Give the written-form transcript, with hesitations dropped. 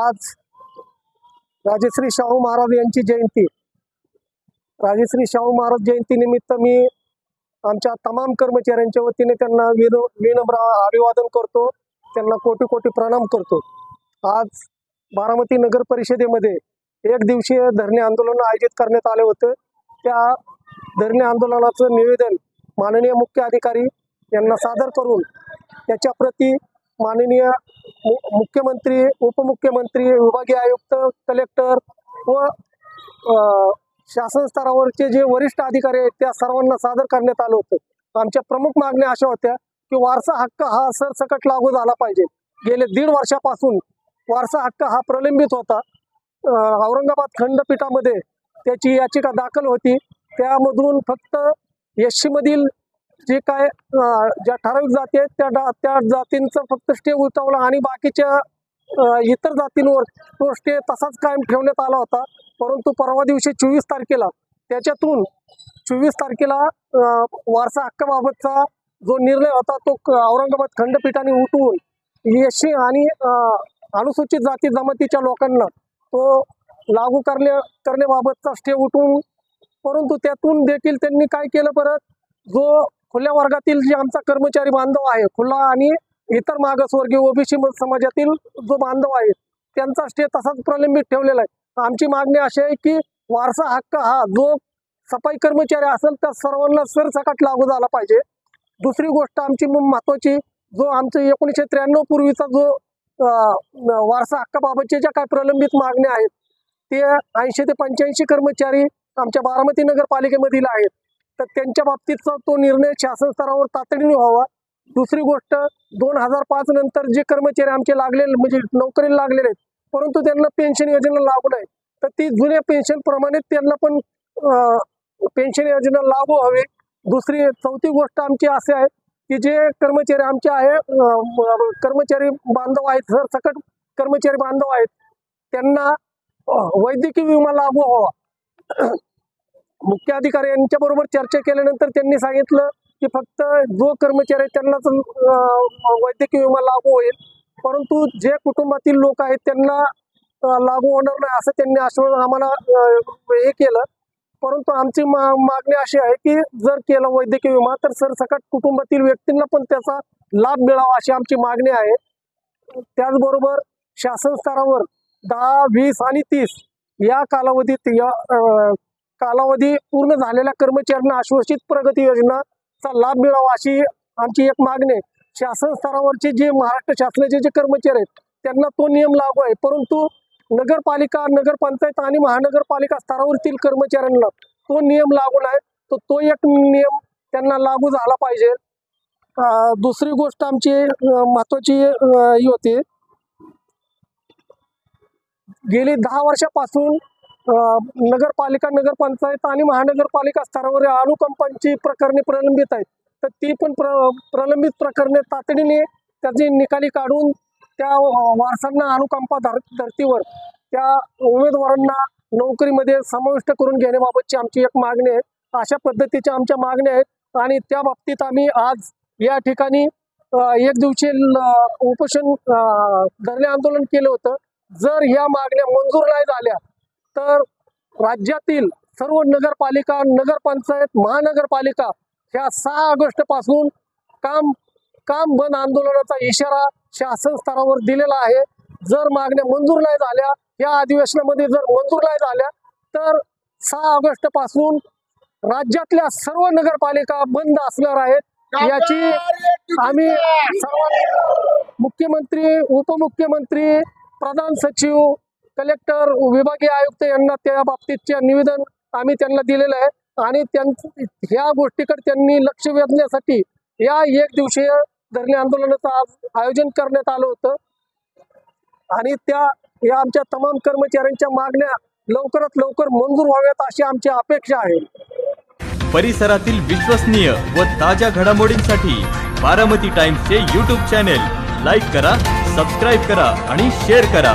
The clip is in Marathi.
आज राजश्री शाहू महाराज यांची जयंती, राजश्री शाहू महाराज जयंती निमित्त मी आमच्या तमाम कर्मचाऱ्यांच्या वतीने त्यांना विनम्र अभिवादन करतो, त्यांना कोटी कोटी प्रणाम करतो। आज बारामती नगर परिषदेमध्ये एक दिवसीय धरणे आंदोलन आयोजित करण्यात आले होते। त्या धरणे आंदोलनाचं निवेदन माननीय मुख्य अधिकारी यांना सादर करून त्याच्या प्रती माननीय मुख्यमंत्री, उपमुख्यमंत्री, विभागीय आयुक्त, कलेक्टर व शासन स्तरावरचे जे वरिष्ठ अधिकारी आहेत त्या सर्वांना सादर करण्यात आलं होतं। आमच्या प्रमुख मागण्या अशा होत्या की वारसा हक्क हा सरसकट लागू झाला पाहिजे। गेले 1.5 वर्षापासून वारसा हक्क हा प्रलंबित होता। औरंगाबाद खंडपीठामध्ये त्याची याचिका दाखल होती। त्यामधून फक्त एससी मधील जे काय ज्या ठराविक जाती आहेत त्या जातींचा फक्त स्टे उठवला आणि बाकीच्या इतर जातींवर तो स्टे तसाच कायम ठेवण्यात आला होता। परंतु परवा दिवशी 24 तारखेला त्याच्यातून 24 तारखेला वारसा हक्काबाबतचा जो निर्णय होता तो औरंगाबाद खंडपीठाने उठवून एससी आणि अनुसूचित जाती जमातीच्या लोकांना तो लागू करण्याबाबतचा स्टे उठवून, परंतु त्यातून देखील त्यांनी काय केलं, परत जो खुल्या वर्गातील जे आमचा कर्मचारी बांधव आहे, खुला आणि इतर मागासवर्गीय ओबीसी समाजातील जो बांधव आहे त्यांचा स्टे तसाच प्रलंबित ठेवलेला आहे। आमची मागणी अशी आहे की वारसा हक्क हा जो सफाई कर्मचारी असेल त्या सर्वांना सरसकट लागू झाला पाहिजे। दुसरी गोष्ट आमची महत्त्वाची, जो आमचं 1993 पूर्वीचा जो वारसा हक्काबाबतचे ज्या काय प्रलंबित मागण्या आहेत ते 80 ते 85 कर्मचारी आमच्या बारामती नगरपालिकेमधील आहेत, तर त्यांच्या बाबतीतचा तो निर्णय शासन स्तरावर तातडीने व्हावा। दुसरी गोष्ट, 2005 नंतर जे कर्मचारी आमचे लागलेले म्हणजे नोकरीला लागलेले आहेत परंतु त्यांना पेन्शन योजना लागू नाही, तर ती जुन्या पेन्शन प्रमाणे त्यांना पण पेन्शन योजना लागू हवी। चौथी गोष्ट आमची अशी आहे की जे कर्मचारी आमचे आहे कर्मचारी बांधव आहेत, सरसकट कर्मचारी बांधव आहेत, त्यांना वैद्यकीय विमा लागू व्हावा। मुख्य अधिकारी यांच्या बरोबर चर्चा केल्यानंतर त्यांनी सांगितलं की फक्त जो कर्मचारी आहे त्यांनाच वैद्यकीय विमा लागू होईल, परंतु जे कुटुंबातील लोक आहेत त्यांना लागू होणार नाही असं त्यांनी आश्वासन आम्हाला हे केलं। परंतु आमची मागणी अशी आहे की जर केलं वैद्यकीय विमा तर सरसकट कुटुंबातील व्यक्तींना पण त्याचा लाभ मिळावा अशी आमची मागणी आहे। त्याचबरोबर शासन स्तरावर 10, 20 आणि 30 या कालावधी पूर्ण झालेल्या कर्मचाऱ्यांना आश्वासित प्रगती योजनाचा लाभ मिळावा अशी आमची एक मागणी आहे। शासन स्तरावरचे जे महाराष्ट्र शासनाचे जे कर्मचारी आहेत त्यांना तो नियम लागू आहे, परंतु नगरपालिका, नगरपंचायत आणि महानगरपालिका स्तरावरील कर्मचाऱ्यांना तो नियम लागू नाही, तर तो एक नियम त्यांना लागू झाला पाहिजे। दुसरी गोष्ट आमची महत्त्वाची ही होती, गेली 10 वर्षापासून नगरपालिका, नगरपंचायत आणि महानगरपालिका स्तरावर अनुकंपांची प्रकरणे प्रलंबित आहेत, तर ती पण प्रलंबित प्रकरणे तातडीने त्याची निकाली काढून त्या वारसांना अनुकंपा धर्तीवर त्या उमेदवारांना नोकरीमध्ये समाविष्ट करून घेण्याबाबतची आमची एक मागणी आहे। अशा पद्धतीच्या आमच्या मागण्या आहेत आणि त्या बाबतीत आम्ही आज या ठिकाणी एक दिवसीय उपोषण धरणे आंदोलन केलं होतं। जर ह्या मागण्या मंजूर नाही झाल्या तर राज्यातील सर्व नगरपालिका, नगरपंचायत, महानगरपालिका ह्या 6 ऑगस्ट पासून काम बंद आंदोलनाचा इशारा शासन स्तरावर दिलेला आहे। जर मागण्या मंजूर नाही झाल्या, या अधिवेशनामध्ये जर मंजूर नाही झाल्या तर 6 ऑगस्ट पासून राज्यातल्या सर्व नगरपालिका बंद असणार आहेत। याची आम्ही मुख्यमंत्री, उपमुख्यमंत्री, प्रधान सचिव, कलेक्टर, विभागीय आयुक्त यांना त्या बाबतीतचे निवेदन आम्ही त्यांना दिलेलं आहे आणि ह्या गोष्टीकडे त्यांनी लक्ष वेधण्यासाठी या एक दिवसीय धरणे आंदोलनाचं आज आयोजन करण्यात आलं होतं आणि या आमच्या तमाम कर्मचाऱ्यांच्या मागण्या लवकरात लवकर मंजूर व्हाव्यात अशी आमची अपेक्षा आहे। परिसरातील विश्वसनीय व ताज्या घडामोडींसाठी बारामती टाइम्सचे YouTube चॅनेल लाईक करा, सबस्क्राईब करा आणि शेअर करा।